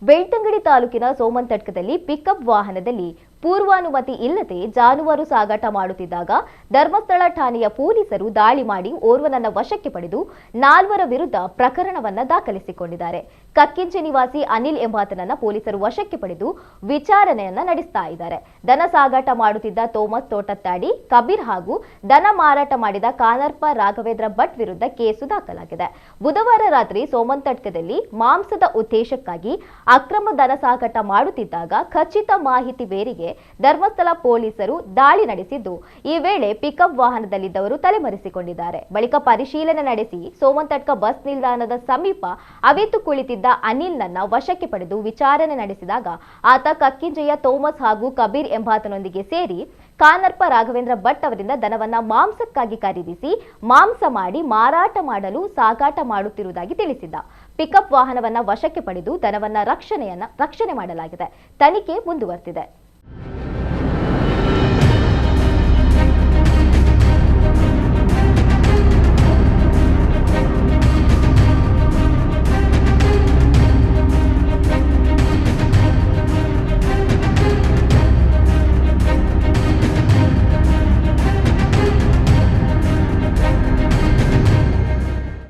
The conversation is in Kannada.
ಬೆಳ್ತಂಗಡಿ ತಾಲೂಕಿನ ಸೋಮಂತಡ್ಕದಲ್ಲಿ ಪಿಕಪ್ ವಾಹನದಲ್ಲಿ ಪೂರ್ವಾನುಮತಿ ಇಲ್ಲದೆ ಜಾನುವಾರು ಸಾಗಾಟ ಮಾಡುತ್ತಿದ್ದಾಗ ಧರ್ಮಸ್ಥಳ ಠಾಣೆಯ ಪೊಲೀಸರು ದಾಳಿ ಮಾಡಿ ಓರ್ವನನ್ನ ವಶಕ್ಕೆ ಪಡೆದು 4 ವಿರುದ್ಧ ಪ್ರಕರಣವನ್ನ ದಾಖಲಿಸಿಕೊಂಡಿದ್ದಾರೆ. ಕಕ್ಕಿಂಚೆ ನಿವಾಸಿ ಅನಿಲ್ ಎಂಬಾತನನ್ನ ಪೊಲೀಸರು ವಶಕ್ಕೆ ಪಡೆದು ವಿಚಾರಣೆಯನ್ನ ನಡೆಸ್ತಾ ಇದ್ದಾರೆ. ದನ ಸಾಗಾಟ ಮಾಡುತ್ತಿದ್ದ ಥೋಮಸ್ ತೋಟತ್ತಾಡಿ, ಕಬೀರ್ ಹಾಗೂ ದನ ಮಾರಾಟ ಮಾಡಿದ ಕಾನರ್ಪ ರಾಘವೇಂದ್ರ ಭಟ್ ವಿರುದ್ಧ ಕೇಸು ದಾಖಲಾಗಿದೆ. ಬುಧವಾರ ರಾತ್ರಿ ಸೋಮಂತಡ್ಕದಲ್ಲಿ ಮಾಂಸದ ಉದ್ದೇಶಕ್ಕಾಗಿ ಅಕ್ರಮ ದನ ಸಾಗಾಟ ಮಾಡುತ್ತಿದ್ದಾಗ ಖಚಿತ ಮಾಹಿತಿ ಮೇರೆಗೆ ಧರ್ಮಸ್ಥಳ ಪೊಲೀಸರು ದಾಳಿ ನಡೆಸಿದ್ದು, ಈ ವೇಳೆ ಪಿಕಪ್ ವಾಹನದಲ್ಲಿದ್ದವರು ತಲೆಮರೆಸಿಕೊಂಡಿದ್ದಾರೆ. ಬಳಿಕ ಪರಿಶೀಲನೆ ನಡೆಸಿ ಸೋಮಂತಡ್ಕ ಬಸ್ ನಿಲ್ದಾಣದ ಸಮೀಪ ಅವಿತು ಕುಳಿತಿದ್ದ ಅನಿಲ್ನನ್ನ ವಶಕ್ಕೆ ಪಡೆದು ವಿಚಾರಣೆ ನಡೆಸಿದಾಗ ಆತ ಕಕ್ಕಿಂಜೆಯ ಥೋಮಸ್ ಹಾಗೂ ಕಬೀರ್ ಎಂಬಾತನೊಂದಿಗೆ ಸೇರಿ ಕಾನರ್ಪ ರಾಘವೇಂದ್ರ ಭಟ್ ಅವರಿಂದ ದನವನ್ನ ಮಾಂಸಕ್ಕಾಗಿ ಖರೀದಿಸಿ ಮಾಂಸ ಮಾಡಿ ಮಾರಾಟ ಮಾಡಲು ಸಾಗಾಟ ಮಾಡುತ್ತಿರುವುದಾಗಿ ತಿಳಿಸಿದ್ದ. ಪಿಕಪ್ ವಾಹನವನ್ನ ವಶಕ್ಕೆ ಪಡೆದು ದನವನ್ನ ರಕ್ಷಣೆ ಮಾಡಲಾಗಿದೆ. ತನಿಖೆ ಮುಂದುವರೆದಿದೆ.